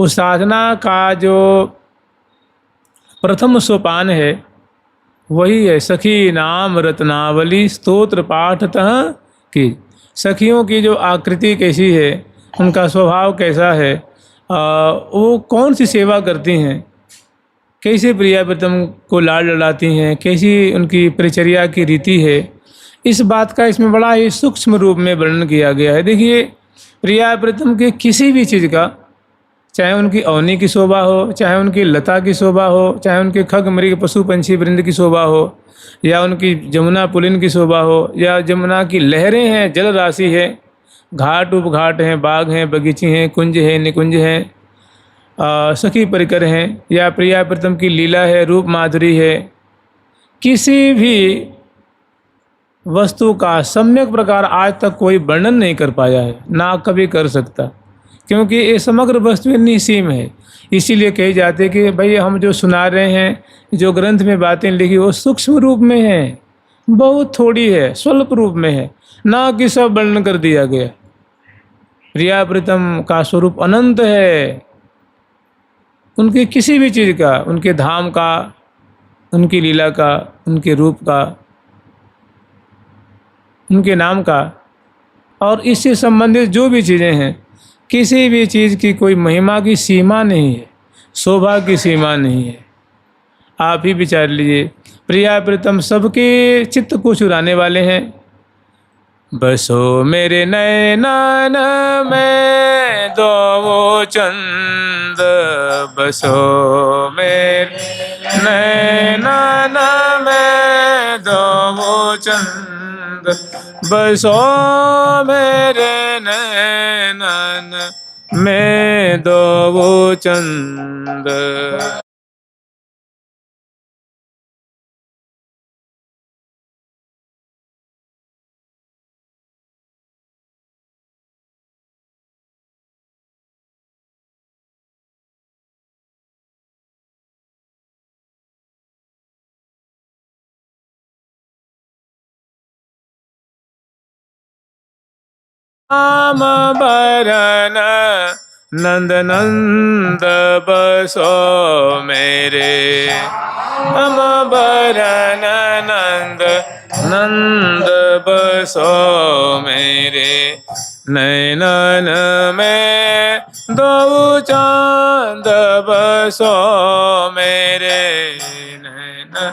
उस साधना का जो प्रथम सोपान है वही है सखी नाम रत्नावली स्तोत्र पाठतः की। सखियों की जो आकृति कैसी है, उनका स्वभाव कैसा है, वो कौन सी सेवा करती हैं, कैसे प्रिया प्रीतम को लाड लड़ाती हैं, कैसी उनकी परिचर्या की रीति है, इस बात का इसमें बड़ा ही सूक्ष्म रूप में वर्णन किया गया है। देखिए, प्रिया प्रीतम के किसी भी चीज़ का, चाहे उनकी अवनी की शोभा हो, चाहे उनकी लता की शोभा हो, चाहे उनके खग मृग पशु पंछी वृंद की शोभा हो, या उनकी जमुना पुलिन की शोभा हो, या जमुना की लहरें हैं, जल राशि है, घाट उपघाट हैं, बाग हैं, बगीचे हैं, कुंज हैं, निकुंज हैं, सखी परिकर हैं, या प्रिया प्रीतम की लीला है, रूप माधुरी है, किसी भी वस्तु का सम्यक प्रकार आज तक कोई वर्णन नहीं कर पाया है, ना कभी कर सकता, क्योंकि ये समग्र वस्तु निसीम है। इसीलिए कही जाती है कि भाई हम जो सुना रहे हैं, जो ग्रंथ में बातें लिखी, वो सूक्ष्म रूप में है, बहुत थोड़ी है, स्वल्प रूप में है, ना कि सब वर्णन कर दिया गया। प्रिया प्रीतम का स्वरूप अनंत है, उनकी किसी भी चीज़ का, उनके धाम का, उनकी लीला का, उनके रूप का, उनके नाम का, और इससे संबंधित जो भी चीज़ें हैं, किसी भी चीज़ की कोई महिमा की सीमा नहीं है, शोभा की सीमा नहीं है। आप ही विचार लीजिए, प्रिया प्रीतम सबके चित्त को चुराने वाले हैं। बसो मेरे नैनन में दो चंद, बसो मेरे नैनन में दो चंद, बसो मेरे नैनन में दो चंद। राम बरन नंद नंद बसो मेरे, राम बरन नंद नंद बसो मेरे, नैनन में दो चांद बसो मेरे, नैनन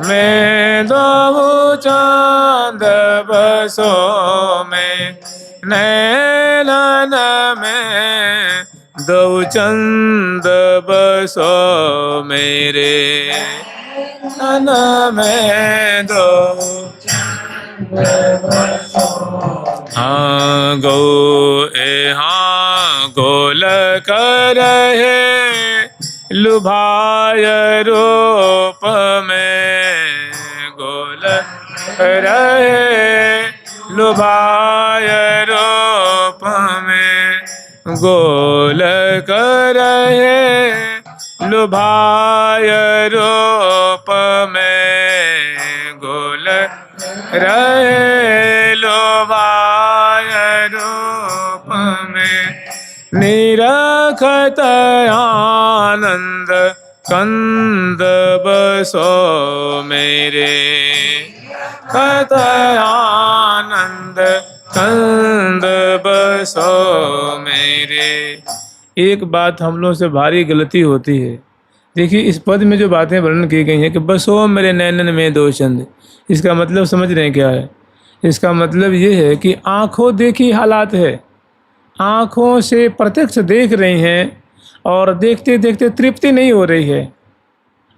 में दो चांद बसो में, नैनन में दो चंद बसो मेरे, नैनन में दो। हाँ गो ए हाँ गोल कर है लुभाय रूप में, गोल रहे लुभाय रूप में, गोल कर रहे लुभाय रूप में, गोल रहे लुभाय रूप में, निरखत आनंद कंद बसो मेरे, खत आनंद कंद बसो मेरे। एक बात हम लोग से भारी गलती होती है। देखिए, इस पद में जो बातें वर्णन की गई हैं कि बसो मेरे नैनन में दो चंद, इसका मतलब समझ रहे हैं क्या है? इसका मतलब ये है कि आँखों देखी हालात है, आँखों से प्रत्यक्ष देख रही हैं और देखते देखते तृप्ति नहीं हो रही है,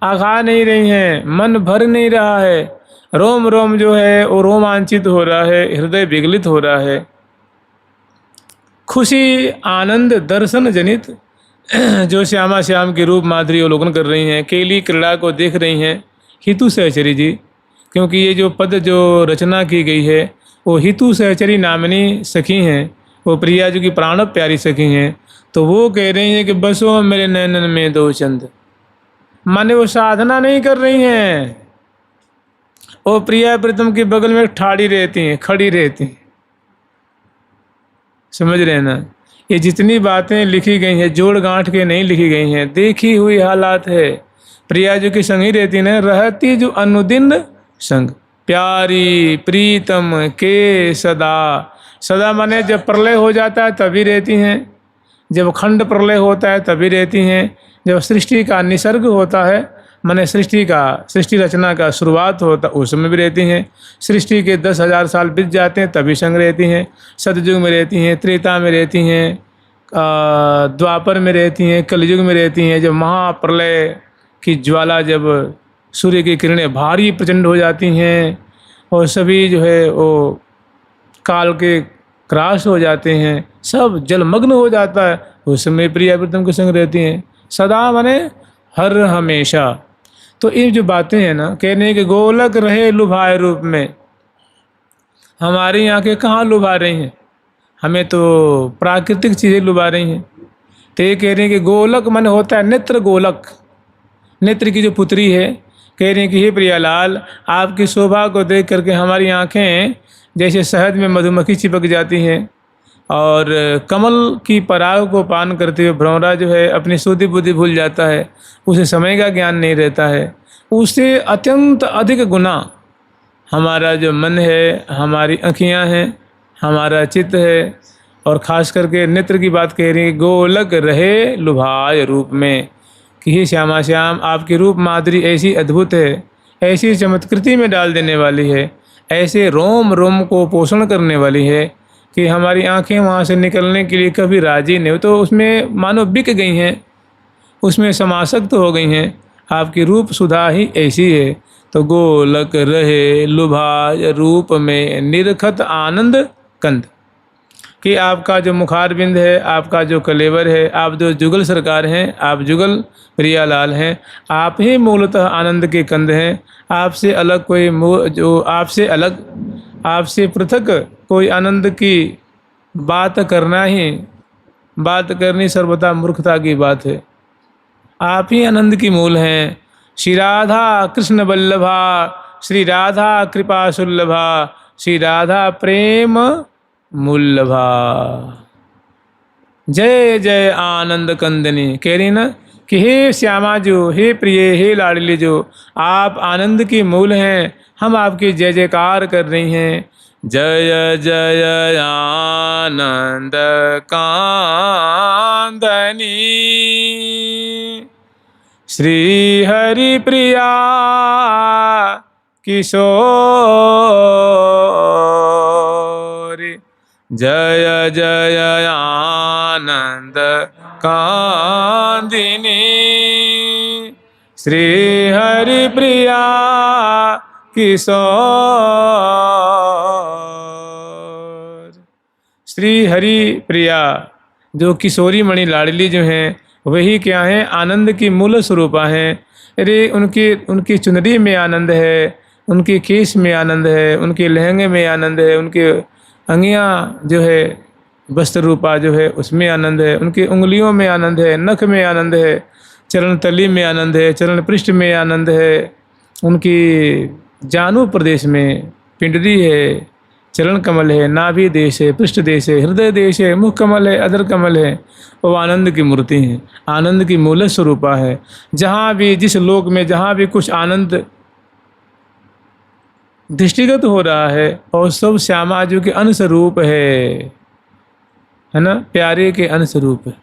आगा नहीं रही हैं, मन भर नहीं रहा है, रोम रोम जो है वो रोमांचित हो रहा है, हृदय विगलित हो रहा है। खुशी आनंद दर्शन जनित जो श्यामा श्याम के रूप माधुरी अवलोकन कर रही हैं, केली क्रीड़ा को देख रही हैं हितु सहचरी जी, क्योंकि ये जो पद जो रचना की गई है वो हितु सहचरी नामिनी सखी हैं, वो प्रिया जी की प्राण प्यारी सखी हैं। तो वो कह रही हैं कि बसो मेरे नैनन में दो चंद, माने वो साधना नहीं कर रही हैं, वो प्रिया प्रीतम के बगल में ठाड़ी रहती हैं, खड़ी रहती हैं। समझ रहे हैं ना? ये जितनी बातें लिखी गई हैं जोड़ गांठ के नहीं लिखी गई हैं, देखी हुई हालात है। प्रिया जो की संग ही रहती न, रहती जो अनुदिन संग, प्यारी प्रीतम के सदा। सदा माने जब प्रलय हो जाता है तभी रहती हैं, जब खंड प्रलय होता है तभी रहती हैं, जब सृष्टि का निसर्ग होता है माने सृष्टि रचना का शुरुआत होता उस समय भी रहती हैं। सृष्टि के 10,000 साल बीत जाते हैं तभी संग रहती हैं। सतयुग में रहती हैं, त्रेता में रहती हैं, द्वापर में रहती हैं, कलयुग में रहती हैं। जब महाप्रलय की ज्वाला, जब सूर्य की किरणें भारी प्रचंड हो जाती हैं और सभी जो है वो काल के क्राश हो जाते हैं, सब जलमग्न हो जाता है, उस समय प्रिया प्रीतम के संग रहती हैं। सदा माने हर हमेशा। तो ये जो बातें हैं ना, कहने के गोलक रहे लुभाए रूप में, हमारी आंखें कहाँ लुभा रही हैं, हमें तो प्राकृतिक चीज़ें लुभा रही हैं। तो ये कह रहे हैं कि गोलक मन होता है नेत्र गोलक, नेत्र की जो पुत्री है, कह रहे हैं कि हे प्रियालाल, आपकी शोभा को देख करके हमारी आंखें जैसे शहद में मधुमक्खी चिपक जाती हैं, और कमल की पराग को पान करते हुए भ्रमरा जो है अपनी शुद्धि बुद्धि भूल जाता है, उसे समय का ज्ञान नहीं रहता है। उससे अत्यंत अधिक गुना हमारा जो मन है, हमारी आँखियाँ हैं, हमारा चित्त है, और ख़ास करके नेत्र की बात कह रही है, गोलक रहे लुभाए रूप में, कि हे श्यामा श्याम, आपकी रूप माधुरी ऐसी अद्भुत है, ऐसी चमत्कृति में डाल देने वाली है, ऐसे रोम रोम को पोषण करने वाली है कि हमारी आंखें वहाँ से निकलने के लिए कभी राजी नहीं हो, तो उसमें मानो बिक गई हैं, उसमें समासक्त हो गई हैं। आपकी रूप सुधा ही ऐसी है। तो गोलक रहे लुभाए रूप में, निरखत आनंद कंद, कि आपका जो मुखारबिंद है, आपका जो कलेवर है, आप जो जुगल सरकार हैं, आप जुगल प्रियालाल हैं, आप ही मूलतः आनंद के कंद हैं। आपसे अलग कोई जो आपसे पृथक कोई आनंद की बात करनी सर्वथा मूर्खता की बात है। आप ही आनंद की मूल हैं। श्री राधा कृष्ण वल्लभा, श्री राधा कृपा सुल्लभा, श्री राधा प्रेम मुल्लभा। जय जय आनंद कंदनी। कह रही ना कि हे श्यामा जो, हे प्रिय, हे लाडली जो, आप आनंद की मूल हैं, हम आपकी जय जयकार कर रही हैं। जय जय आनंद कांदनी, श्री हरि प्रिया किशोरी। जय जय आनंद कांदिनी, श्री हरि प्रिया किशोर। श्री हरि प्रिया जो किशोरी मणि लाडली जो हैं, वही क्या हैं, आनंद की मूल स्वरूपा हैं। अरे उनकी चुनरी में आनंद है, उनके केश में आनंद है, उनके लहंगे में आनंद है, उनके अंगियाँ जो है वस्त्र रूपा जो है उसमें आनंद है, उनकी उंगलियों में आनंद है, नख में आनंद है, चरण तली में आनंद है, चरण पृष्ठ में आनंद है, उनकी जानु प्रदेश में पिंडली है, चरण कमल है, नाभि देश है, पृष्ठ देश है, हृदय देश है, मुख कमल है, अधर कमल है। वो आनंद की मूर्ति हैं, आनंद की मूल स्वरूपा है। जहाँ भी जिस लोक में जहाँ भी कुछ आनंद दृष्टिगत हो रहा है, और सब श्यामा जो के अंशरूप है ना, प्यारे के अंशरूप है।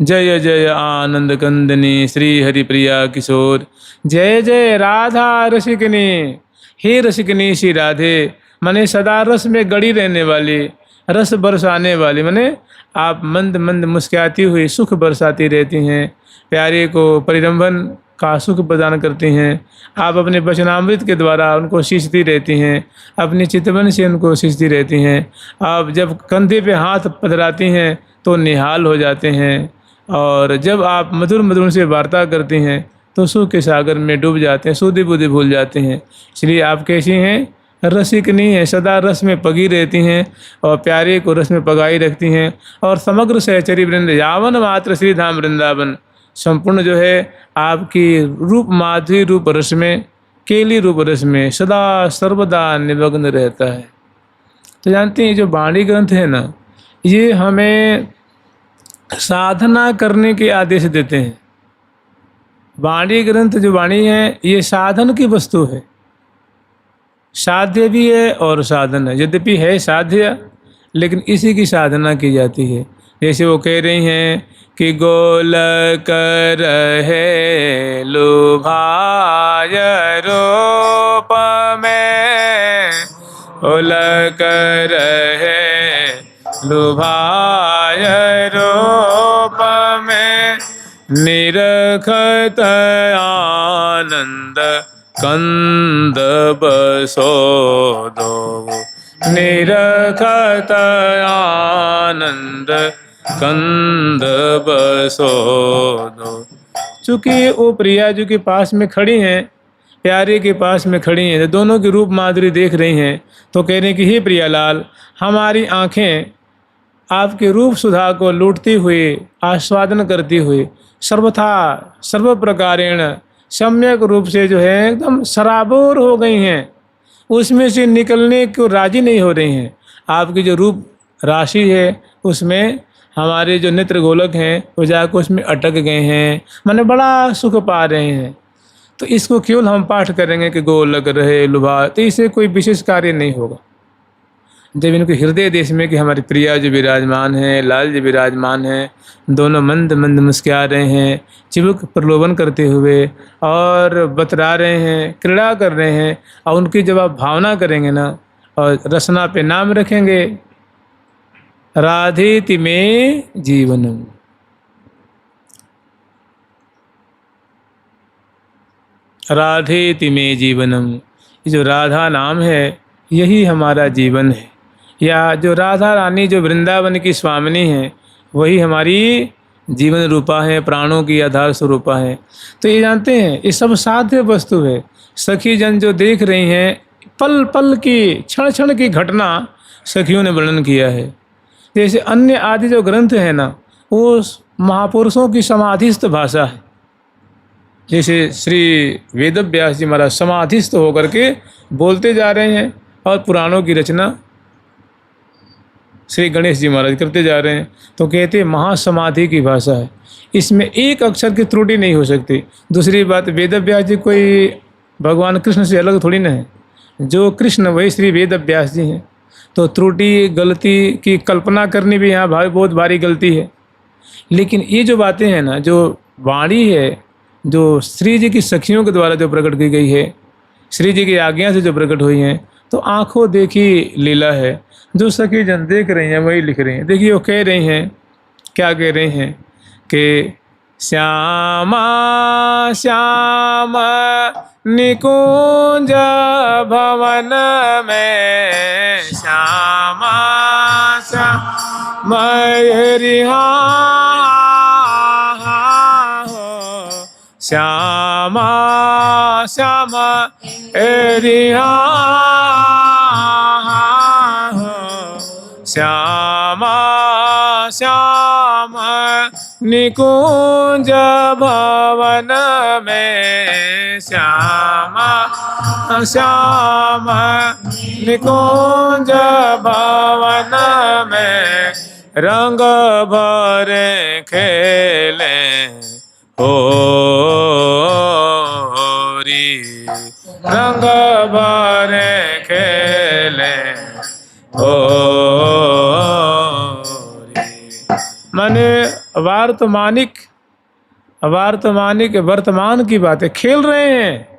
जय जय आनंद कंदनी, श्री हरिप्रिया किशोर। जय जय राधा रसिकनी, हे रसिकनी श्री राधे, माने सदा रस में गड़ी रहने वाली, रस बरसाने वाली, माने आप मंद मंद मुस्कुराती हुई सुख बरसाती रहती हैं, प्यारे को परिरंभन का सुख प्रदान करती हैं। आप अपने वचनामृत के द्वारा उनको सींचती रहती हैं, अपनी चितवन से उनको सींचती रहती हैं। आप जब कंधे पे हाथ पधराती हैं तो निहाल हो जाते हैं, और जब आप मधुर मधुर से वार्ता करती हैं तो सुख के सागर में डूब जाते हैं, सुधि बुद्धि भूल जाते हैं। इसलिए आप कैसी हैं, रसिकनी है, सदा रस में पगी रहती हैं और प्यारे को रस में पगाई रखती हैं। और समग्र सहचरी वृंद यावन मात्र श्री धाम वृंदावन, संपूर्ण जो है आपकी रूप माधुरी रूप रस में, केली रूप रस में सदा सर्वदा निमग्न रहता है। तो जानते हैं जो वाणी ग्रंथ है ना, ये हमें साधना करने के आदेश देते हैं। वाणी ग्रंथ जो वाणी है ये साधन की वस्तु है, साध्य भी है और साधन है। यद्यपि है साध्य लेकिन इसी की साधना की जाती है। जैसे वो कह रही हैं कि गोलक रहे लुभाय रूप में, गोलक रहे लुभाय रूप में, निरखत आनंद कंद बसो दो, निरखत आनंद कंद बसो दो। चूँकि वो प्रिया जी के पास में खड़ी हैं, प्यारे के पास में खड़ी हैं, दोनों की रूप माधुरी देख रही हैं, तो कह रहे हैं कि हे प्रियालाल, हमारी आँखें आपके रूप सुधा को लूटती हुई, आस्वादन करती हुई, सर्वथा सर्व प्रकारेण सम्यक रूप से जो है एकदम सराबोर हो गई हैं, उसमें से निकलने को राजी नहीं हो रही हैं। आपकी जो रूप राशि है उसमें हमारे जो नेत्र गोलक हैं वो जाकर उसमें अटक गए हैं, माने बड़ा सुख पा रहे हैं। तो इसको केवल हम पाठ करेंगे कि गोलक रहे लुभा, तो इससे कोई विशेष कार्य नहीं होगा। जब इनके हृदय देश में कि हमारी प्रिया जो विराजमान है, लाल जी विराजमान हैं, दोनों मंद मंद मुस्कुरा रहे हैं, चिबुक प्रलोभन करते हुए और बतरा रहे हैं, क्रीड़ा कर रहे हैं, और उनकी जब आप भावना करेंगे ना और रसना पे नाम रखेंगे, राधेति में जीवनम, राधेति में जीवनम, ये जो राधा नाम है यही हमारा जीवन है। या जो राधा रानी जो वृंदावन की स्वामिनी हैं वही हमारी जीवन रूपा है, प्राणों की आधार स्वरूपा है। तो ये जानते हैं ये सब साध्य वस्तु है। सखी जन जो देख रही हैं, पल पल की क्षण क्षण की घटना सखियों ने वर्णन किया है। जैसे अन्य आदि जो ग्रंथ है ना, वो महापुरुषों की समाधिस्थ भाषा है। जैसे श्री वेदव्यास जी महाराज समाधिस्थ होकर के बोलते जा रहे हैं, और पुराणों की रचना श्री गणेश जी महाराज करते जा रहे हैं, तो कहते महासमाधि की भाषा है, इसमें एक अक्षर की त्रुटि नहीं हो सकती। दूसरी बात, वेदव्यास जी कोई भगवान कृष्ण से अलग थोड़ी ना है, जो कृष्ण वही श्री वेदव्यास जी हैं। तो त्रुटि गलती की कल्पना करनी भी यहाँ बहुत भारी गलती है। लेकिन ये जो बातें हैं ना, जो वाणी है जो श्री जी की सखियों के द्वारा जो प्रकट की गई है, श्री जी की आज्ञा से जो प्रकट हुई हैं, तो आँखों देखी लीला है। जो सखी जन देख रही हैं वही लिख रही हैं। देखिए वो कह रही हैं, क्या कह रही हैं कि श्यामा श्याम निकुंज भवन में, श्यामा श्याम रिहा हो, श्यामा श्याम रिहा, श्यामा श्याम निकुंज भवन में, श्यामा श्याम निकुंज भवन में, रंग भरे खेले होरी, रंग भरे खेले होरी। माने वार्तमानिक वर्तमान की बातें खेल रहे हैं।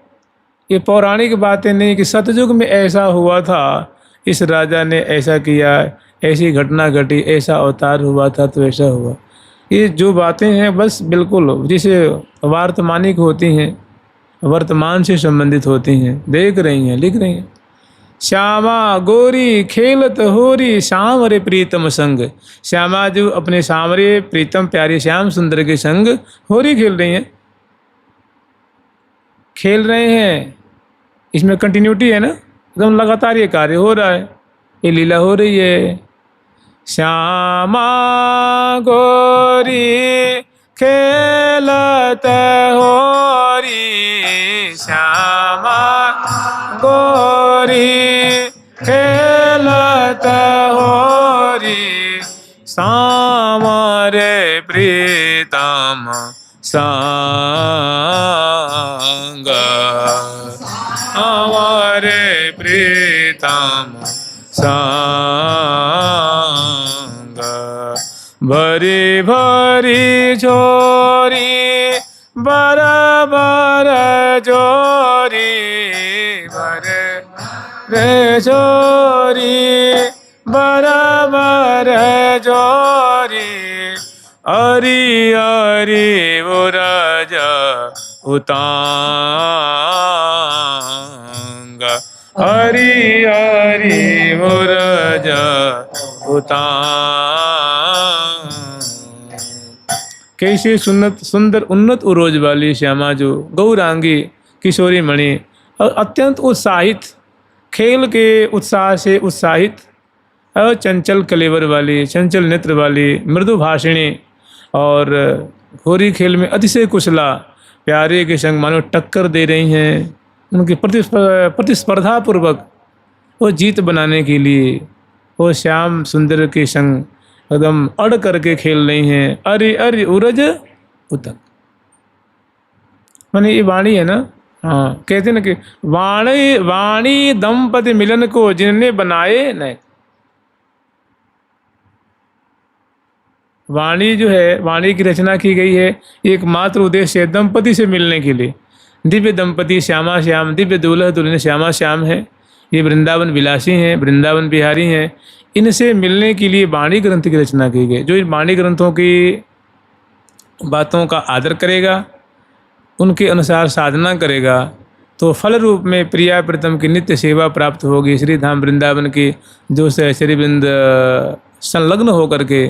ये पौराणिक बातें नहीं कि सतयुग में ऐसा हुआ था, इस राजा ने ऐसा किया, ऐसी घटना घटी, ऐसा अवतार हुआ था तो ऐसा हुआ। ये जो बातें हैं बस बिल्कुल जैसे वार्तमानिक होती हैं, वर्तमान से संबंधित होती हैं, देख रही हैं, लिख रही हैं। श्यामा गोरी खेलत होरी श्याम रे प्रीतम संग, श्यामा जो अपने श्यामरे प्रीतम प्यारे श्याम सुंदर के संग होरी खेल रही हैं, खेल रहे हैं। इसमें कंटिन्यूटी है ना, एकदम लगातार ये कार्य हो रहा है, ये लीला हो रही है। श्यामा गोरी खेलत होरी, श्यामा गोरी खेलत होरी, श्याम रे प्रीतम संग भरी भरी झोरी बराबर जोरी भरे रे जोरी बराबर जोरी अरि अरि उरज उतांग हरि हरि उरज उतांग। कैसे सुंदर उन्नत उरोज वाली श्यामा जो गौरांगी किशोरी मणि और अत्यंत उत्साहित, खेल के उत्साह से उत्साहित और चंचल कलेवर वाली, चंचल नेत्र वाली, मृदु भाषिणी और घोरी खेल में अतिशय कुशला प्यारे के संग मानो टक्कर दे रही हैं। उनकी प्रतिस्पर्धा पूर्वक वो जीत बनाने के लिए वो श्याम सुंदर के संग एकदम अड़ करके खेल रही हैं। अरे अरे उरज उतंग माने ये वाणी है ना। हाँ, कहते ना कि वाणी वाणी दंपति मिलन को जिनने बनाए नए। वाणी जो है, वाणी की रचना की गई है एकमात्र उद्देश्य है दंपति से मिलने के लिए। दिव्य दंपति श्यामा श्याम, दिव्य दूल्हा दुल्हन श्यामा श्याम है। ये वृंदावन विलासी हैं, वृंदावन बिहारी हैं। इनसे मिलने के लिए वाणी ग्रंथ की रचना की गई। जो इन वाणी ग्रंथों की बातों का आदर करेगा, उनके अनुसार साधना करेगा, तो फल रूप में प्रिया प्रीतम की नित्य सेवा प्राप्त होगी। श्री धाम वृंदावन की जो श्रीवृंद संलग्न होकर के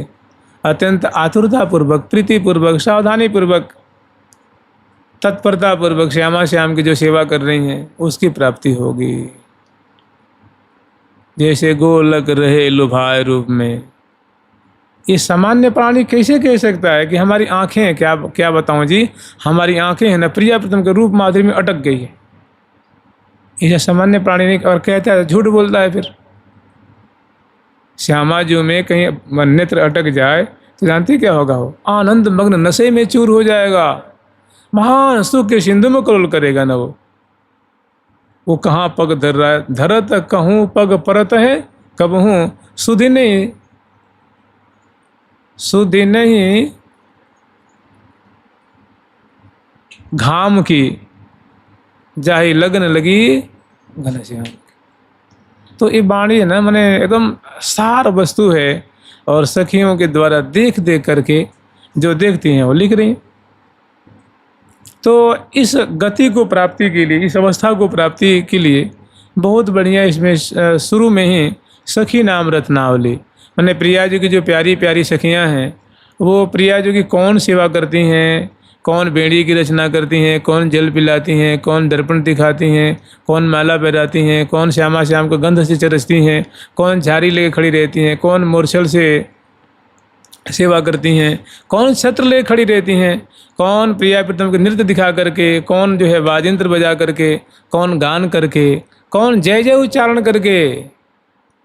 अत्यंत आतुरतापूर्वक, प्रीतिपूर्वक, सावधानीपूर्वक, तत्परतापूर्वक श्यामा श्याम की जो सेवा कर रही हैं उसकी प्राप्ति होगी। जैसे गोलक रहे लुभाए रूप में। ये सामान्य प्राणी कैसे कह सकता है कि हमारी आंखें, क्या बताऊं जी, हमारी आंखें हैं ना प्रिया प्रीतम के रूप माधुरी में अटक गई है। ये सामान्य प्राणी नहीं, और कहता है झूठ बोलता है। फिर श्यामा जी में कहीं नेत्र अटक जाए तो जानती क्या होगा? वो आनंद मग्न नशे में चूर हो जाएगा, महान सुख के सिंधु में करोल करेगा ना। वो कहाँ पग धर रहा है? धरत कहूँ पग परत है, कबहूँ सुधि नहीं, सुधि नहीं घाम की, जाहि लगन लगी घनश्याम। तो ये वाणी है ना, माने एकदम सार वस्तु है और सखियों के द्वारा देख देख करके जो देखती हैं वो लिख रही हैं। तो इस गति को प्राप्ति के लिए, इस अवस्था को प्राप्ति के लिए बहुत बढ़िया इसमें शुरू में ही सखी नाम रत्नावली, मैंने प्रिया जी की जो प्यारी प्यारी सखियां हैं, वो प्रिया जी की कौन सेवा करती हैं, कौन बेड़ी की रचना करती हैं, कौन जल पिलाती हैं, कौन दर्पण दिखाती हैं, कौन माला पहराती हैं, कौन श्यामा श्याम को गंध से चरसती हैं, कौन झाड़ी लेके खड़ी रहती हैं, कौन मूर्छल से सेवा करती हैं, कौन छत्र ले खड़ी रहती हैं, कौन प्रिया प्रीतम के नृत्य दिखा करके, कौन जो है वाद्यंत्र बजा करके, कौन गान करके, कौन जय जय उच्चारण करके,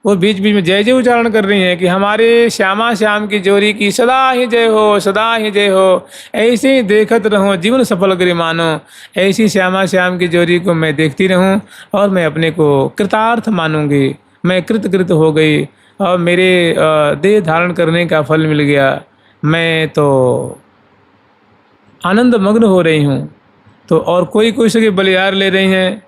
वो बीच बीच में जय जय उच्चारण कर रही हैं कि हमारे श्यामा श्याम की जोड़ी की सदा ही जय हो, सदा ही जय हो, ऐसे ही देखत रहूं जीवन सफल करी मानो। ऐसी श्यामा श्याम की जोड़ी को मैं देखती रहूं और मैं अपने को कृतार्थ मानूंगी, मैं कृत हो गई और मेरे देह धारण करने का फल मिल गया, मैं तो आनंद मग्न हो रही हूँ। तो और कोई सखी बलिहार ले रही हैं,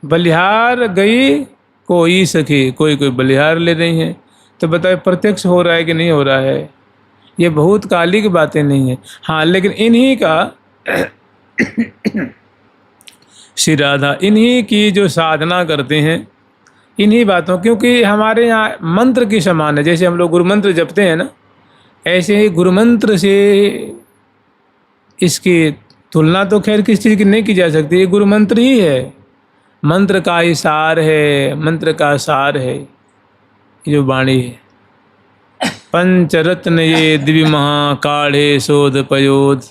बलिहार गई कोई सखी, कोई बलिहार ले रही हैं। तो बताए प्रत्यक्ष हो रहा है कि नहीं हो रहा है? ये बहुत कालिक बातें नहीं है। हाँ, लेकिन इन्हीं का श्री राधा इन्हीं की जो साधना करते हैं, इन्हीं बातों, क्योंकि हमारे यहाँ मंत्र की समान है। जैसे हम लोग गुरु मंत्र जपते हैं ना, ऐसे ही गुरु मंत्र से इसकी तुलना तो खैर किस चीज़ की नहीं की जा सकती। ये गुरु मंत्र ही है, मंत्र का ही सार है, मंत्र का सार है ये जो वाणी है। पंचरत्न ये दिव्य महाकाढ़े शोध पयोध,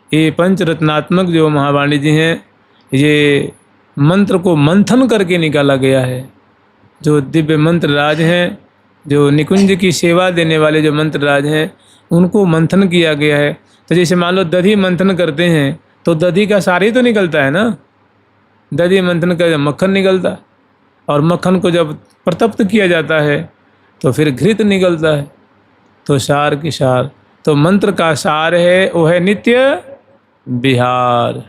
ये पंचरत्नात्मक जो महावाणी जी हैं, ये मंत्र को मंथन करके निकाला गया है। जो दिव्य मंत्र राज हैं, जो निकुंज की सेवा देने वाले जो मंत्र राज हैं, उनको मंथन किया गया है। तो जैसे मान लो दधी मंथन करते हैं तो दधी का सार ही तो निकलता है ना। दधि मंथन का जब मक्खन निकलता है, और मक्खन को जब प्रतप्त किया जाता है तो फिर घृत निकलता है। तो सार की सार, तो मंत्र का सार है वो है नित्य विहार।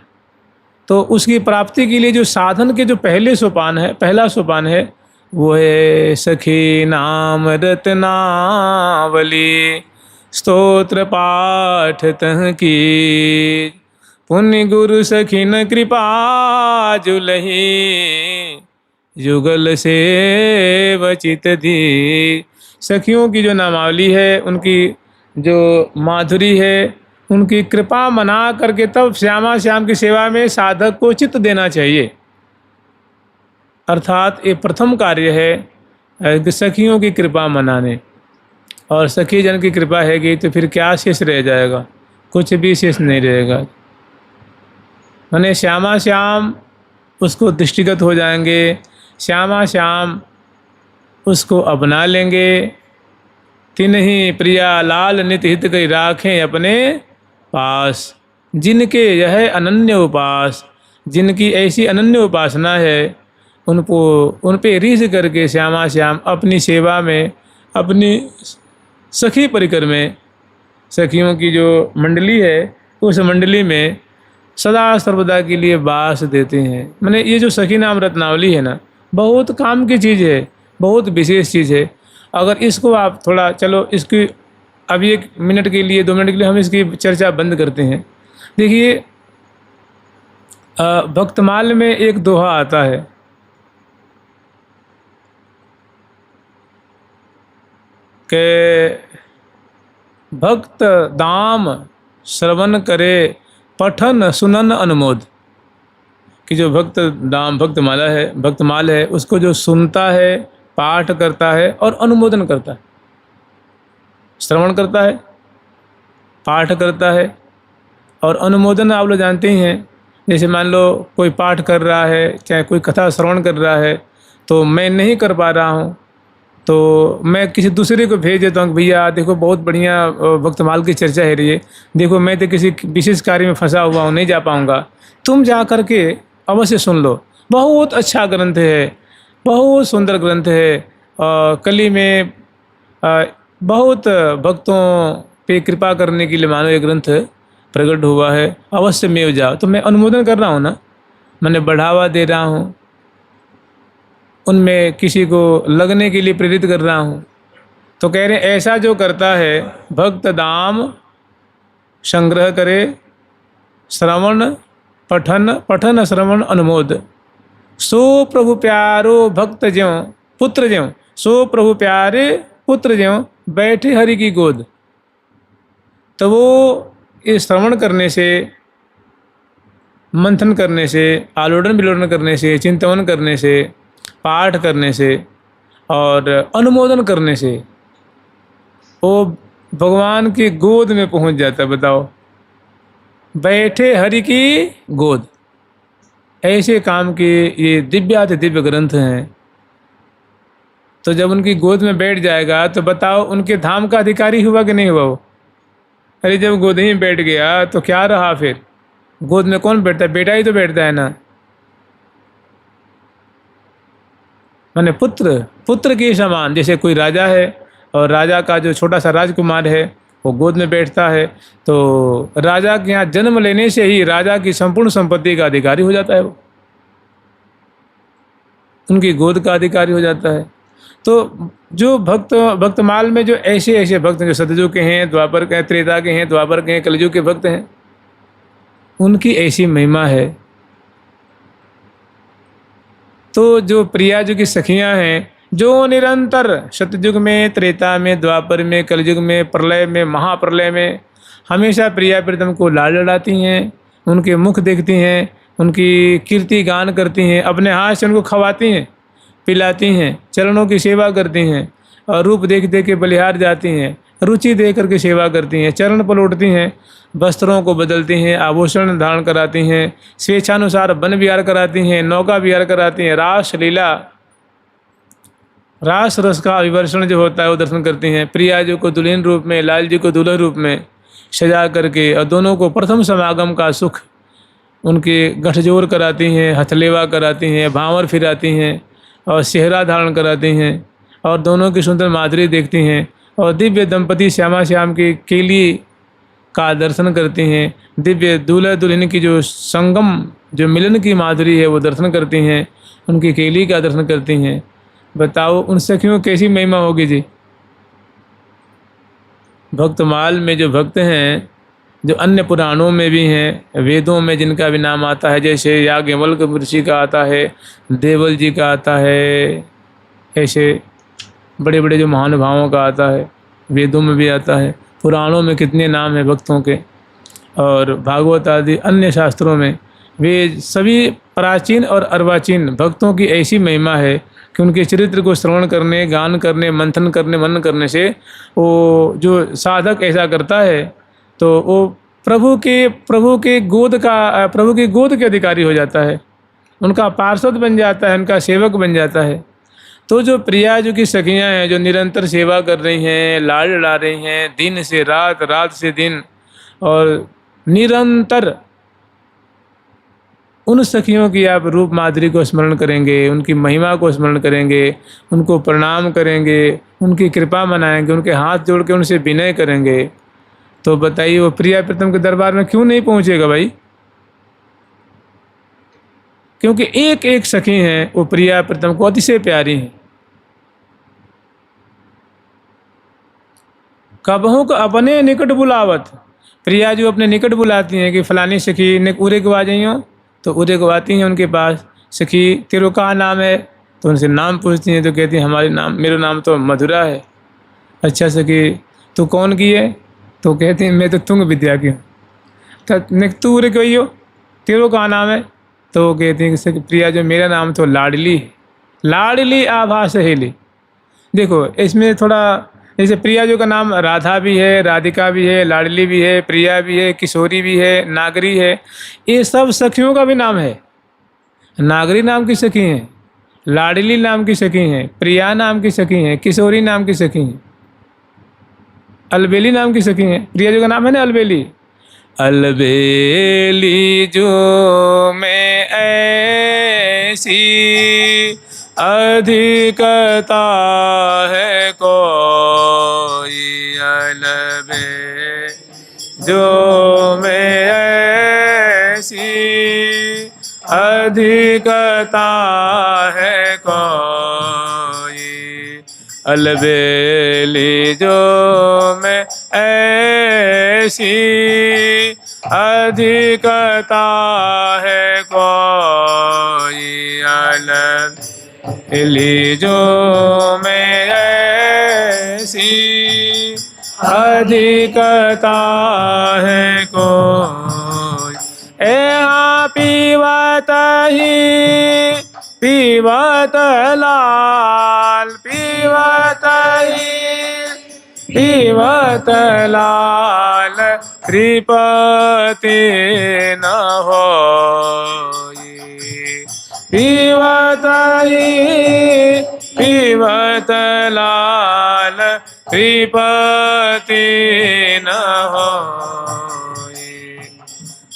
तो उसकी प्राप्ति के लिए जो साधन के जो पहले सोपान है, पहला सोपान है वो है सखी नाम रत्नावली, स्तोत्र पाठ तह की, पुण्य गुरु सखिन कृपा जुलही, युगल से वचित दी। सखियों की जो नामावली है, उनकी जो माधुरी है, उनकी कृपा मना करके तब श्यामा श्याम की सेवा में साधक को चित्त देना चाहिए। अर्थात ये प्रथम कार्य है कि सखियों की कृपा मनाने, और सखी जन की कृपा हैगी तो फिर क्या शेष रह जाएगा, कुछ भी शेष नहीं रहेगा। माने श्यामा श्याम उसको दृष्टिगत हो जाएंगे, श्यामा श्याम उसको अपना लेंगे। तिन्हीं प्रिया लाल नित हित कई राखें अपने पास, जिनके यह अनन्य उपास, जिनकी ऐसी अनन्य उपासना है, उनको उन पे रीझ करके श्यामा श्याम अपनी सेवा में, अपनी सखी परिकर में, सखियों की जो मंडली है उस मंडली में सदा सर्वदा के लिए वास देते हैं। माने ये जो सखी नाम रत्नावली है ना, बहुत काम की चीज़ है, बहुत विशेष चीज़ है। अगर इसको आप थोड़ा, चलो इसकी अभी 1 मिनट के लिए 2 मिनट के लिए हम इसकी चर्चा बंद करते हैं। देखिए भक्तमाल में एक दोहा आता है कि भक्त दाम श्रवण करे पठन सुनन अनुमोद, कि जो भक्त दाम भक्तमाल है उसको जो सुनता है, पाठ करता है और अनुमोदन करता है। श्रवण करता है, पाठ करता है और अनुमोदन आप लोग जानते ही हैं। जैसे मान लो कोई पाठ कर रहा है, चाहे कोई कथा श्रवण कर रहा है, तो मैं नहीं कर पा रहा हूँ तो मैं किसी दूसरे को भेज देता हूँ कि भैया देखो बहुत बढ़िया भक्तमाल की चर्चा है रही है, देखो मैं तो किसी विशेष कार्य में फंसा हुआ हूँ, नहीं जा पाऊँगा, तुम जा करके अवश्य सुन लो, बहुत अच्छा ग्रंथ है, बहुत सुंदर ग्रंथ है। कली में बहुत भक्तों पे कृपा करने के लिए मानो ये ग्रंथ प्रकट हुआ है, अवश्य में जाओ। तो मैं अनुमोदन कर रहा हूँ ना, मैंने बढ़ावा दे रहा हूँ, उनमें किसी को लगने के लिए प्रेरित कर रहा हूँ। तो कह रहे ऐसा जो करता है भक्त दाम संग्रह करे, श्रवण पठन श्रवण अनुमोद, सो प्रभु प्यारो भक्त ज्यों पुत्र ज्यों, सो प्रभु प्यारे पुत्र ज्यों बैठे हरि की गोद। तो वो इस श्रवण करने से, मंथन करने से, आलोड़न विलोड़न करने से, चिंतन करने से, पाठ करने से और अनुमोदन करने से वो भगवान की गोद में पहुंच जाता है। बताओ, बैठे हरि की गोद, ऐसे काम के ये दिव्याति दिव्य ग्रंथ हैं। तो जब उनकी गोद में बैठ जाएगा तो बताओ उनके धाम का अधिकारी हुआ कि नहीं हुआ वो? अरे जब गोद ही बैठ गया तो क्या रहा फिर? गोद में कौन बैठता है? बेटा ही तो बैठता है ना। माने पुत्र के समान, जैसे कोई राजा है और राजा का जो छोटा सा राजकुमार है वो गोद में बैठता है, तो राजा के यहाँ जन्म लेने से ही राजा की संपूर्ण संपत्ति का अधिकारी हो जाता है, वो उनकी गोद का अधिकारी हो जाता है। तो जो भक्तमाल में जो ऐसे भक्त जो सतयुग के हैं, द्वापर के, त्रेता के हैं, द्वापर के हैं, कलयुग के भक्त हैं, उनकी ऐसी महिमा है। तो जो प्रिया जो की सखियां हैं, जो निरंतर सतयुग में, त्रेता में, द्वापर में, कलयुग में, प्रलय में, महाप्रलय में हमेशा प्रिया प्रीतम को लाड लड़ाती हैं, उनके मुख देखती हैं, उनकी कीर्ति गान करती हैं, अपने हाथ से उनको खवाती हैं, पिलाती हैं, चरणों की सेवा करती हैं, और रूप देख के बलिहार जाती हैं, रुचि दे करके सेवा करती हैं, चरण पलटती हैं, वस्त्रों को बदलती हैं, आभूषण धारण कराती हैं, स्वेच्छानुसार वन विहार कराती हैं, नौका विहार कराती हैं, रास लीला, रास रस का विवर्षण जो होता है वो दर्शन करती हैं। प्रिया जी को दुल्हन रूप में, लाल जी को दुल्हन रूप में सजा करके, और दोनों को प्रथम समागम का सुख उनके गठजोड़ कराती हैं, हथलेवा कराती हैं, भांवर फिराती हैं और सेहरा धारण कराती हैं और दोनों की सुंदर माधुरी देखती हैं और दिव्य दंपति श्यामा श्याम की केली का दर्शन करती हैं। दिव्य दूल्हा दुल्हन की जो संगम, जो मिलन की माधुरी है वो दर्शन करती हैं, उनकी केली का दर्शन करती हैं। बताओ उन सखियों कैसी महिमा होगी जी। भक्तमाल में जो भक्त हैं, जो अन्य पुराणों में भी हैं, वेदों में जिनका भी नाम आता है, जैसे याज्ञवल्क्य ऋषि का आता है, देवल जी का आता है, ऐसे बड़े बड़े जो महानुभावों का आता है, वेदों में भी आता है, पुराणों में कितने नाम हैं भक्तों के, और भागवत आदि अन्य शास्त्रों में वे सभी प्राचीन और अर्वाचीन भक्तों की ऐसी महिमा है कि उनके चरित्र को श्रवण करने, गान करने, मंथन करने, मनन करने से वो जो साधक ऐसा करता है तो वो प्रभु के गोद के अधिकारी हो जाता है, उनका पार्षद बन जाता है, उनका सेवक बन जाता है। तो जो प्रिया जो की सखियाँ हैं, जो निरंतर सेवा कर रही हैं, लाड लड़ा रही हैं, दिन से रात, रात से दिन, और निरंतर उन सखियों की आप रूप माधुरी को स्मरण करेंगे, उनकी महिमा को स्मरण करेंगे, उनको प्रणाम करेंगे, उनकी कृपा मनाएंगे, उनके हाथ जोड़ के उनसे विनय करेंगे, तो बताइए वो प्रिया प्रीतम के दरबार में क्यों नहीं पहुंचेगा भाई। क्योंकि एक एक सखी हैं वो प्रिया प्रीतम को अतिशय प्यारी हैं। कबहू को अपने निकट बुलावत, प्रिया जो अपने निकट बुलाती हैं कि फलानी सखी ने उरे को आ जाइयो, तो उरे को आती हैं उनके पास। सखी तेरो का नाम है, तो उनसे नाम पूछती हैं तो कहती हैं मेरा नाम तो मधुरा है। अच्छा सखी तू कौन की है, तो कहती हैं मैं तो तुंग विद्या की हूँ। तो तू उरे कही हो, तेरो का नाम है, तो वो कहती हैं कि प्रिया जो मेरा नाम तो लाडली है, लाडली आभा सहेली। देखो इसमें थोड़ा, जैसे प्रिया जो का नाम राधा भी है, राधिका भी है, लाडली भी है, प्रिया भी है, किशोरी भी है, नागरी है, ये सब सखियों का भी नाम है। नागरी नाम की सखी हैं, लाडली नाम की सखी हैं, प्रिया नाम की सखी हैं, किशोरी नाम की सखी हैं, अलबेली नाम की सखी हैं। प्रिया जो का नाम है ना अलबेली, अलबेली जो में ऐसी अधिकता है कोई, अलबे जो में ऐसी अधिकता है कोई, अलबेली जो में ऐसी अधिकता है कोई, अलबेली जो में ऐसी अधिकता है कोई। यहाँ पीवत ही पीवत लाल, पीवत ही पीवत लाल, कृपति न होई। पीवत ही पीवत लाल, कृपति न होई।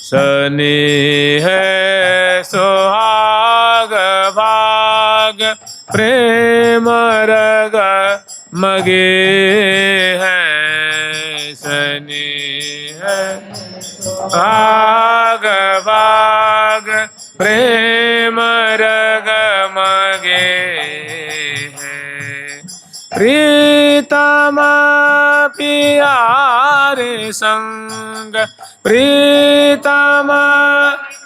शनि है सुहाग भाग, प्रेम रग मगे है। शनि है सुहाग भाग, प्रेम रग मगे है। प्रीतम प्यारे संग, प्रीतम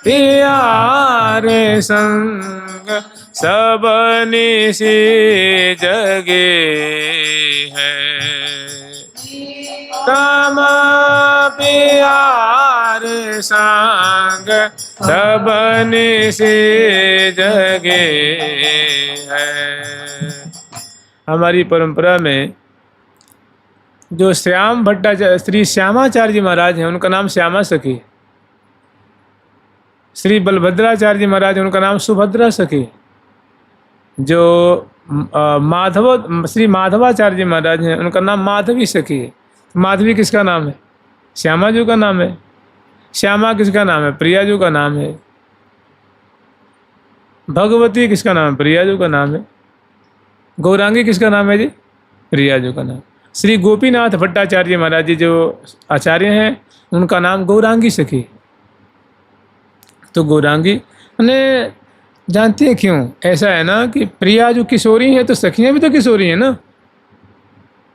प्यारे संग, सब निशि जगे है। प्रीतम प्यारे संग, सब निशि जगे है। हमारी परंपरा में जो श्याम भट्टाचार्य, श्री श्यामाचार्य जी महाराज हैं, उनका नाम श्यामा सखी। श्री बलभद्राचार्य जी महाराज, उनका नाम सुभद्रा सखी। जो श्री माधवाचार्य जी महाराज हैं, उनका नाम माधवी सखी है। माधवी किसका नाम है? श्यामा जी का नाम है। श्यामा किसका नाम है? प्रिया जी का नाम है। भगवती किसका नाम है? प्रियाजू का नाम है। गौरांगी किसका नाम है जी? प्रियाजू का नाम। श्री गोपीनाथ भट्टाचार्य महाराज जी जो आचार्य हैं, उनका नाम गौरांगी सखी। तो गौरांगी मैंने जानते हैं क्यों ऐसा है ना कि प्रिया जो किशोरी है तो सखियाँ भी तो किशोरी हैं ना,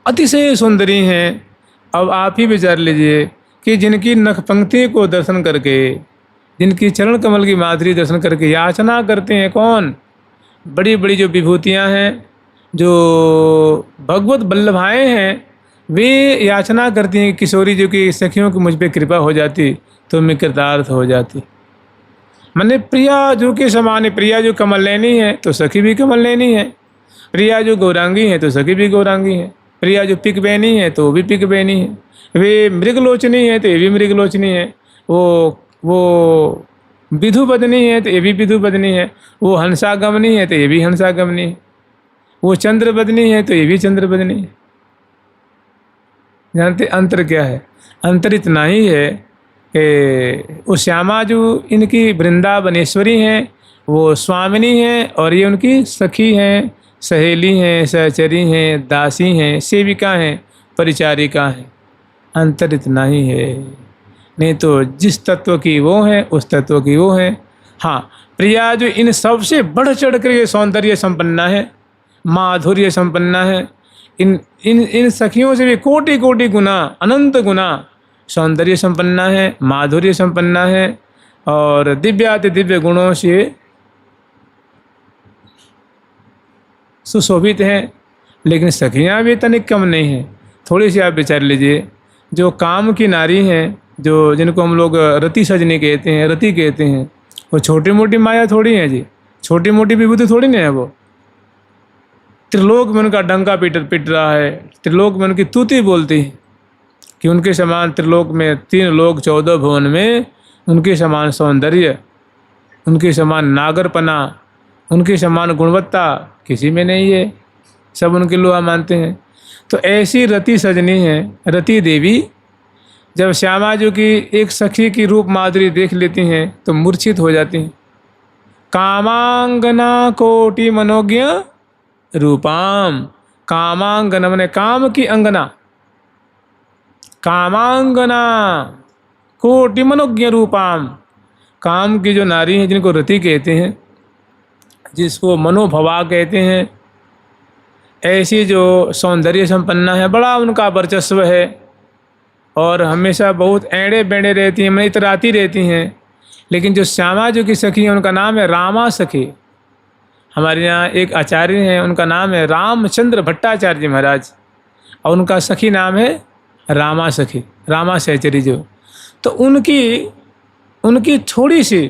अतिशय सुंदरी हैं। अब आप ही विचार लीजिए कि जिनकी नख पंक्ति को दर्शन करके, जिनकी चरण कमल की माधुरी दर्शन करके याचना करते हैं कौन? बड़ी बड़ी जो विभूतियाँ हैं, जो भगवत वल्लभाएँ हैं, वे याचना करती हैं किशोरी जो कि सखियों की मुझ पर कृपा हो जाती तो मैं कृतार्थ हो जाती। मैंने प्रिया जो के समान है, प्रिया जो कमल नैनी है तो सखी भी कमल नैनी है, प्रिया जो गौरांगी है तो सखी भी गौरांगी है, प्रिया जो पिक बैनी है तो वो भी पिक बैनी है, वे मृगलोचनी है तो ये भी मृगलोचनी है, वो विधु बदनी है तो ये भी विधु बदनी है, वो हंसागमनी है तो ये भी हंसागमनी है, वो चंद्र बदनी है तो ये भी चंद्र बदनी है। जानते अंतर क्या है? अंतर इतना ही है कि वो श्यामा जो इनकी वृंदावनेश्वरी हैं वो स्वामिनी हैं और ये उनकी सखी हैं, सहेली हैं, सहचरी हैं, दासी हैं, सेविका हैं, परिचारिका हैं। अंतर इतना ही है, नहीं तो जिस तत्व की वो हैं उस तत्व की वो हैं। हाँ, प्रिया जो इन सबसे बढ़ चढ़ कर ये सौंदर्य संपन्ना है, माधुर्य संपन्ना है। इन इन इन सखियों से भी कोटि कोटि गुना, अनंत गुना सौंदर्य संपन्ना है, माधुर्य संपन्ना है और दिव्याति दिव्य गुणों से सुशोभित हैं। लेकिन सखियाँ भी तनिक कम नहीं हैं। थोड़ी सी आप विचार लीजिए, जो काम की नारी हैं, जो जिनको हम लोग रति सजनी कहते हैं, रति कहते हैं, वो छोटी मोटी माया थोड़ी है जी, छोटी मोटी विभूति थोड़ी नहीं है। वो त्रिलोक में उनका डंका पिट रहा है, त्रिलोक में उनकी तूती बोलती है कि उनके समान त्रिलोक में 3 लोक 14 भुवन में उनके समान सौंदर्य, उनके समान नागरपना, उनके समान गुणवत्ता किसी में नहीं है, सब उनके लोहा मानते हैं। तो ऐसी रति सजनी है, रति देवी, जब श्यामा जी की एक सखी की रूप माधुरी देख लेती हैं तो मूर्छित हो जाती हैं। कामांगना कोटि मनोज्ञ रूपाम, कामांगना माने काम की अंगना, कामांगना कोटि मनोज्ञ रूपाम, काम की जो नारी हैं जिनको रति कहते हैं, जिसको मनोभवा कहते हैं, ऐसी जो सौंदर्य संपन्ना है, बड़ा उनका वर्चस्व है और हमेशा बहुत एड़े बेड़े रहती हैं, इतराती रहती हैं। लेकिन जो श्यामा जी की सखी है उनका नाम है रामा सखी। हमारे यहाँ एक आचार्य हैं, उनका नाम है रामचंद्र भट्टाचार्य महाराज और उनका सखी नाम है रामा सखी, रामा सहचरी जो। तो उनकी थोड़ी सी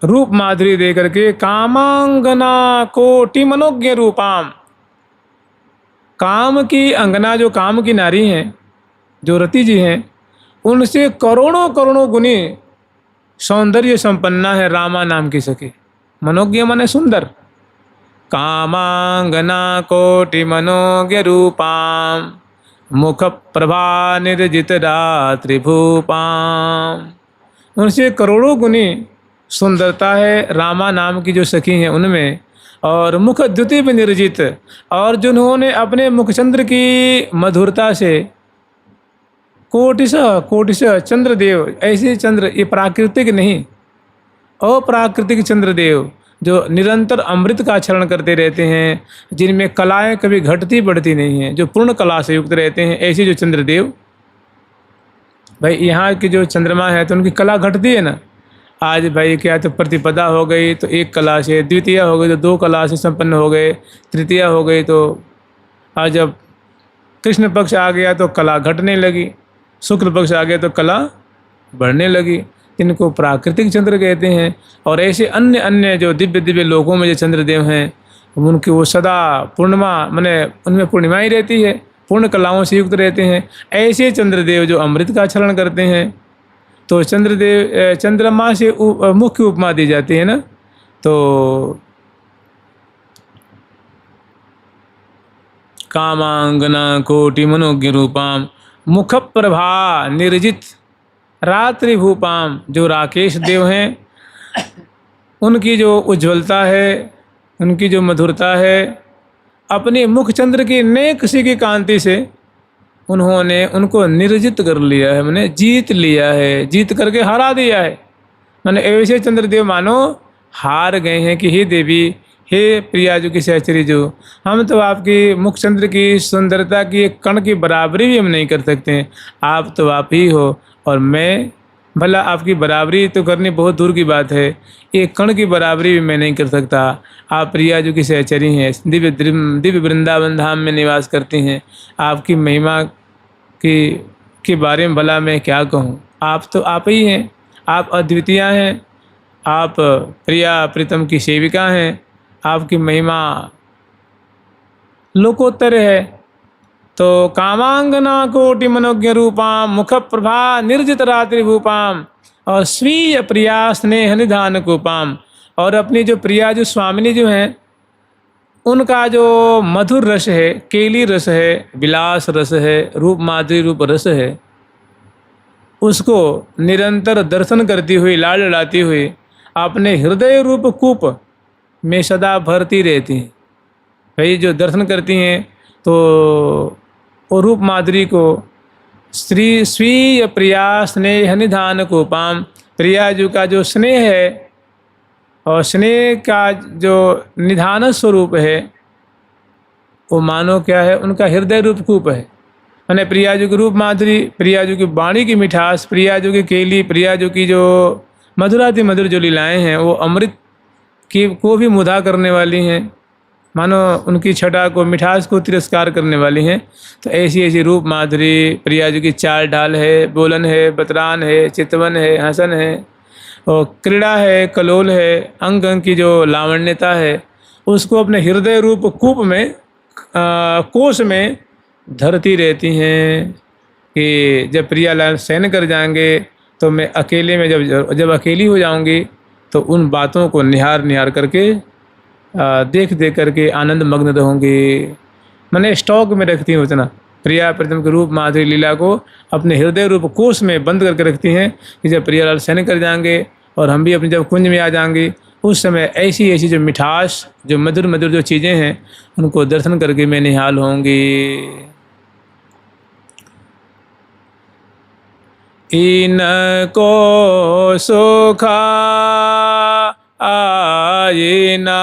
रूप माधुरी दे करके कामांगना कोटि मनोज्ञ रूपाम, काम की अंगना, जो काम की नारी हैं, जो रति जी हैं, उनसे करोड़ों करोड़ों गुनी सौंदर्य संपन्ना है रामा नाम की सखी। मनोज्ञ माने सुंदर, कामांगना कोटि मनोज्ञ रूपाम, मुख प्रभा निर्जित रात्रि भूपाम। उनसे करोड़ों गुनी सुंदरता है रामा नाम की जो सखी हैं उनमें, और मुख द्युति में निर्जित, और जिन्होंने अपने मुखचंद्र की मधुरता से कोटिश चंद्रदेव, ऐसे चंद्र, ये प्राकृतिक नहीं, अप्राकृतिक चंद्रदेव जो निरंतर अमृत का आचरण करते रहते हैं, जिनमें कलाएं कभी घटती बढ़ती नहीं हैं, जो पूर्ण कला से युक्त रहते हैं, ऐसे जो चंद्रदेव। भाई यहाँ की जो चंद्रमा है तो उनकी कला घटती है ना। आज भाई क्या तो प्रतिपदा हो गई तो 1 कला से, द्वितीया हो गई तो 2 कला से संपन्न हो गए, तृतीया हो गई तो आज जब कृष्ण पक्ष आ गया तो कला घटने लगी, शुक्ल पक्ष आ गया तो कला बढ़ने लगी। इनको प्राकृतिक चंद्र कहते हैं। और ऐसे अन्य अन्य जो दिव्य दिव्य लोकों में जो चंद्रदेव हैं, उनकी वो सदा पूर्णिमा माने उनमें पूर्णिमा ही रहती है, पूर्ण कलाओं से युक्त रहते हैं। ऐसे चंद्रदेव जो अमृत का आचरण करते हैं, तो चंद्रदेव चंद्रमा से मुख्य उपमा दी जाती है ना। तो कामांगना कोटि मनोज्ञ रूपाम, मुख प्रभा निर्जित रात्रि भूपाम, जो राकेश देव हैं, उनकी जो उज्ज्वलता है, उनकी जो मधुरता है, अपनी मुखचंद्र की नेक सी की कांति से उन्होंने उनको निर्जित कर लिया है, मैंने जीत लिया है, जीत करके हरा दिया है। मैंने ऐसे चंद्रदेव मानो हार गए हैं कि हे देवी, हे प्रिया जो की सहचरी जो, हम तो आपकी मुखचंद्र की सुंदरता की एक कण की बराबरी भी हम नहीं कर सकते। आप तो आप ही हो और मैं भला आपकी बराबरी तो करनी बहुत दूर की बात है, एक कण की बराबरी भी मैं नहीं कर सकता। आप प्रिया जो की सहचरी हैं, दिव्य वृंदावन धाम में निवास करती हैं। आपकी महिमा के बारे में भला मैं क्या कहूँ। आप तो आप ही हैं, आप अद्वितीय हैं, आप प्रिया प्रीतम की सेविका हैं। आपकी महिमा लोकोत्तर है। तो कामांगना कोटि मनोज्ञ रूपाम मुख प्रभा निर्जित रात्रि भूपाम और स्वीय प्रिया स्नेह निधान कूपाम। और अपनी जो प्रिया जो स्वामिनी जो हैं, उनका जो मधुर रस है, केली रस है, विलास रस है, रूप माधुरी रूप रस है, उसको निरंतर दर्शन करती हुई, लाड़ लड़ाती हुई अपने हृदय रूप कूप में सदा भरती रहती हैं। भाई जो दर्शन करती हैं तो वो रूप माधुरी को श्री स्वीय प्रिया स्नेह निधान कूपाम, प्रिया जी का जो स्नेह है और स्नेह का जो निधान स्वरूप है, वो मानो क्या है, उनका हृदय रूप कूप है। मैंने प्रिया जी की रूप माधुरी, प्रिया जी की वाणी की मिठास, प्रिया जी की केली, प्रिया जी की जो मधुराति मधुर जो लीलाएं हैं, वो अमृत की को भी मुधा करने वाली हैं, मानो उनकी छटा को, मिठास को तिरस्कार करने वाली हैं। तो ऐसी ऐसी रूप माधुरी प्रिया जी की चाल ढाल है, बोलन है, बतरान है, चितवन है, हसन है, और क्रीड़ा है, कलोल है, अंग अंग की जो लावण्यता है, उसको अपने हृदय रूप कूप में कोष में धरती रहती हैं कि जब प्रियालाल सहन कर जाएंगे तो मैं अकेले में जब अकेली हो जाऊंगी तो उन बातों को निहार निहार करके देख देख करके आनंद मग्न रहूँगी। मैंने स्टॉक में रखती हूँ उतना, प्रिया प्रीतम के रूप माधुरी लीला को अपने हृदय रूप कोष में बंद करके रखती हैं कि जब प्रियालाल सहन कर जाएंगे और हम भी अपने जब कुंज में आ जाएंगे, उस समय ऐसी ऐसी जो मिठास, जो मधुर मधुर जो चीज़ें हैं, उनको दर्शन करके मैं निहाल होंगी। इनको सुखा आईना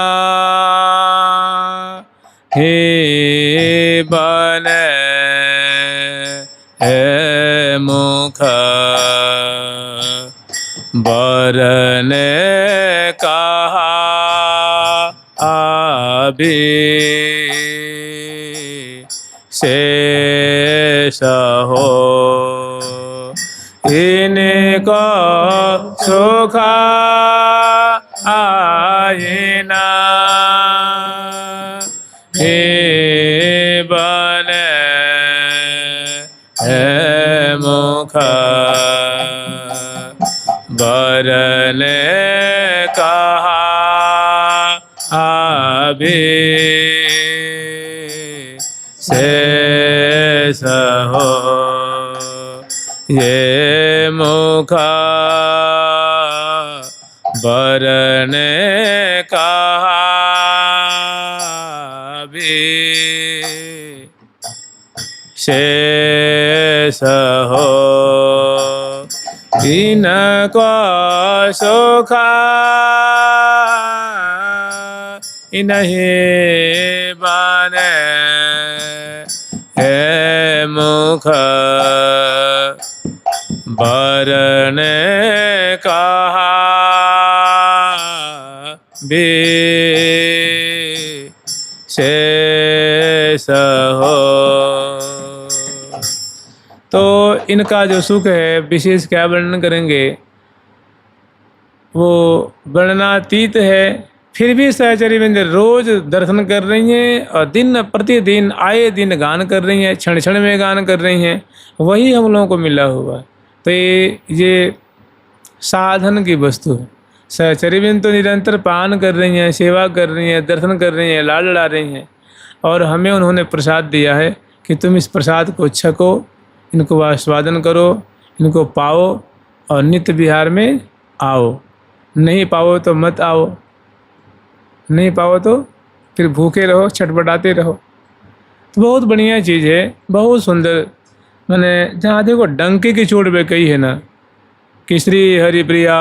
हे बने हे मुख बरने कहा अभी शेष हो। इनको सुखा आईना हे बने हे मुख बरने कहा अभी शेष हो। ये मुख बरने कहा भी शेष हो। इनको सुखा इन्हीं बने हे मुख बरने कहा भी शेष हो। तो इनका जो सुख है विशेष क्या वर्णन करेंगे, वो वर्णनातीत है। फिर भी सहचरी रोज दर्शन कर रही हैं और दिन प्रतिदिन आए दिन गान कर रही हैं, क्षण क्षण में गान कर रही हैं, वही हम लोगों को मिला हुआ है। तो ये साधन की वस्तु है। सहचरी तो निरंतर पान कर रही हैं, सेवा कर रही हैं, दर्शन कर रही हैं, लाड़ लड़ा रही हैं, और हमें उन्होंने प्रसाद दिया है कि तुम इस प्रसाद को छको, इनको आस्वादन करो, इनको पाओ और नित्य विहार में आओ। नहीं पाओ तो मत आओ, नहीं पाओ तो फिर भूखे रहो, छटपटाते रहो। तो बहुत बढ़िया चीज़ है, बहुत सुंदर। मैंने जहाँ देखो डंके की चोट पे कही है ना कि श्री हरिप्रिया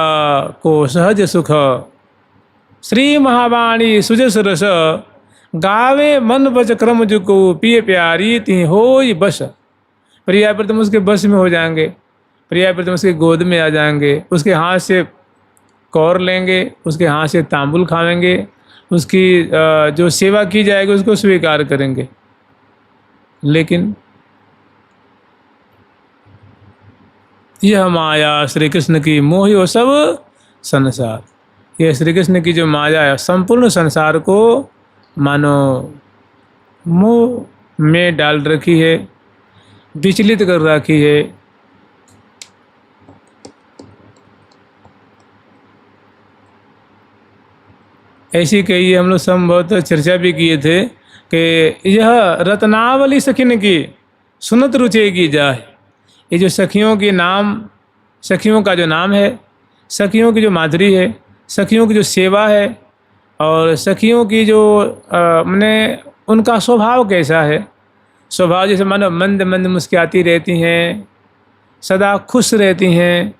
को सहज सुख, श्री महावाणी सुजस रस, गावे मन बच क्रम जुको, पिए प्यारी ती होई बस। प्रिया प्रीतम उसके बस में हो जाएंगे, प्रिया प्रीतम उसके गोद में आ जाएंगे, उसके हाथ से कौर लेंगे, उसके हाथ से तांबुल खाएंगे, उसकी जो सेवा की जाएगी उसको स्वीकार करेंगे। लेकिन यह माया श्री कृष्ण की मोह वो सब संसार, यह श्री कृष्ण की जो माया है संपूर्ण संसार को मानो मोह में डाल रखी है, विचलित कर रखी है। ऐसी कही हम लोग संभवतः चर्चा भी किए थे कि यह रत्नावली सखिन की सुनत रुचेगी जाए। ये जो सखियों के नाम, सखियों का जो नाम है, सखियों की जो माधुरी है, सखियों की जो सेवा है, और सखियों की जो मैंने उनका स्वभाव कैसा है, स्वभाव जैसे मानो मंद मंद मुस्कुराती रहती हैं, सदा खुश रहती हैं,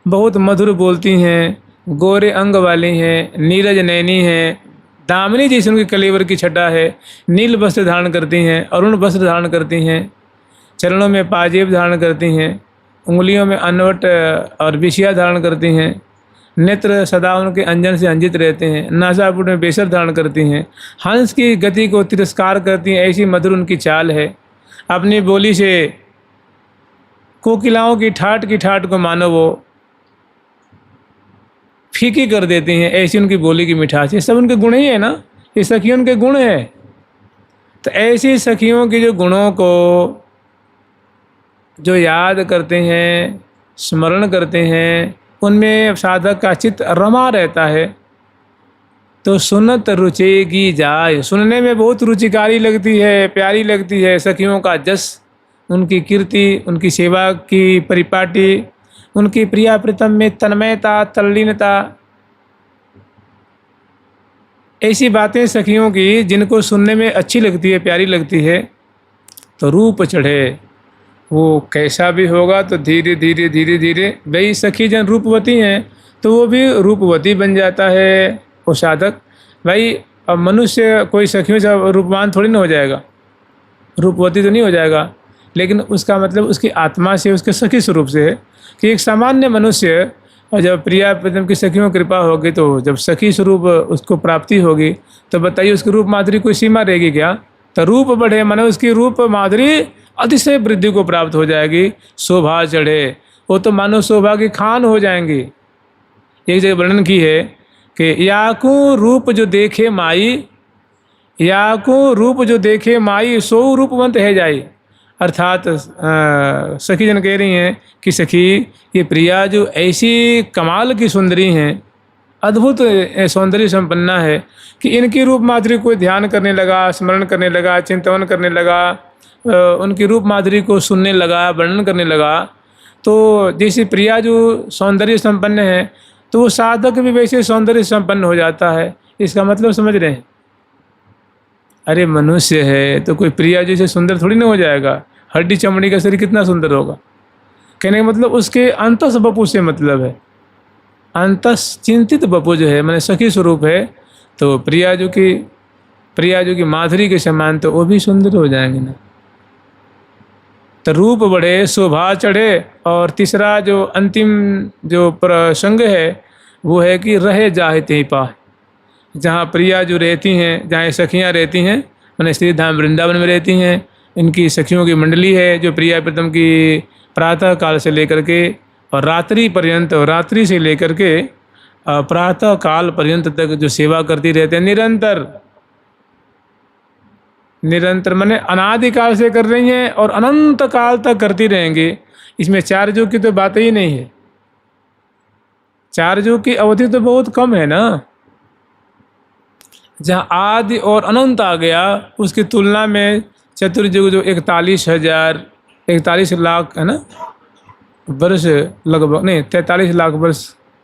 बहुत मधुर बोलती हैं, गोरे अंग वाली हैं, नीरज नैनी हैं, दामिनी जैसे उनकी कलेवर की छटा है, नील वस्त्र धारण करती हैं, अरुण वस्त्र धारण करती हैं, चरणों में पाजेब धारण करती हैं, उंगलियों में अनवट और बिछिया धारण करती हैं, नेत्र सदा उनके अंजन से अंजित रहते हैं, नासापुट में बेसर धारण करती हैं, हंस की गति को तिरस्कार करती हैं, ऐसी मधुर उनकी चाल है। अपनी बोली से कोकिलाओं की ठाट को मानो वो फीकी कर देती हैं, ऐसी उनकी बोली की मिठास। ये सब उनके गुण ही है ना, ये सखियों के गुण है। तो ऐसी सखियों के जो गुणों को जो याद करते हैं, स्मरण करते हैं, उनमें साधक का चित्त रमा रहता है। तो सुनत रुचेगी जाय, सुनने में बहुत रुचिकारी लगती है, प्यारी लगती है सखियों का जस, उनकी कीर्ति, उनकी सेवा की परिपाटी, उनकी प्रिया प्रीतम में तन्मयता, तल्लीनता, ऐसी बातें सखियों की जिनको सुनने में अच्छी लगती है, प्यारी लगती है। तो रूप चढ़े, वो कैसा भी होगा तो धीरे धीरे भाई सखी जन रूपवती हैं तो वो भी रूपवती बन जाता है वो साधक। भाई अब मनुष्य कोई सखियों से रूपवान थोड़ी ना हो जाएगा, रूपवती तो नहीं हो जाएगा, लेकिन उसका मतलब उसकी आत्मा से, उसके सखी स्वरूप से है कि एक सामान्य मनुष्य और जब प्रिया प्रीतम की सखियों कृपा होगी, तो जब सखी स्वरूप उसको प्राप्ति होगी, तो बताइए उसकी रूप माधुरी कोई सीमा रहेगी क्या? तो रूप बढ़े माने उसकी रूप माधुरी अतिशय वृद्धि को प्राप्त हो जाएगी। शोभा चढ़े, वो तो मानो शोभा की खान हो जाएंगी। एक जगह वर्णन की है कि याकू रूप जो देखे माई, याकू रूप जो देखे माई, सो रूपवंत है जाई। अर्थात सखी जन कह रही हैं कि सखी ये प्रिया जो ऐसी कमाल की सुंदरी हैं, अद्भुत सौंदर्य संपन्ना है कि इनकी रूप माधुरी को ध्यान करने लगा, स्मरण करने लगा, चिंतन करने लगा, उनकी रूप माधुरी को सुनने लगा, वर्णन करने लगा, तो जैसे प्रिया जो सौंदर्य संपन्न है तो वो साधक भी वैसे सौंदर्य संपन्न हो जाता है। इसका मतलब समझ रहे हैं? अरे मनुष्य है तो कोई प्रिया जैसे सुंदर थोड़ी ना हो जाएगा। हड्डी चमड़ी का शरीर कितना सुंदर होगा। कहने का मतलब उसके अंतस बपू से मतलब है, अंतस चिंतित बपू जो है मैंने सखी स्वरूप है, तो प्रिया जो कि माधुरी के समान, तो वो भी सुंदर हो जाएंगे ना। तो रूप बढ़े, शोभा चढ़े, और तीसरा जो अंतिम जो प्रसंग है वो है कि रहे जाहिते ही पा। जहाँ प्रिया जो रहती हैं, जहाँ सखियाँ रहती हैं, मैंने श्री धाम वृंदावन में रहती हैं, इनकी सखियों की मंडली है जो प्रिया प्रीतम की प्रातः काल से लेकर के और रात्रि पर्यंत, और रात्रि से लेकर के प्रातः काल पर्यंत तक जो सेवा करती रहते हैं निरंतर माने अनादिकाल से कर रही हैं और अनंत काल तक करती रहेंगी। इसमें चार युग की तो बात ही नहीं है। चार युग की अवधि तो बहुत कम है ना। जहाँ आदि और अनंत आ गया उसकी तुलना में चतुर्युग जो 41 लाख है ना वर्ष, लगभग नहीं 43 लाख वर्ष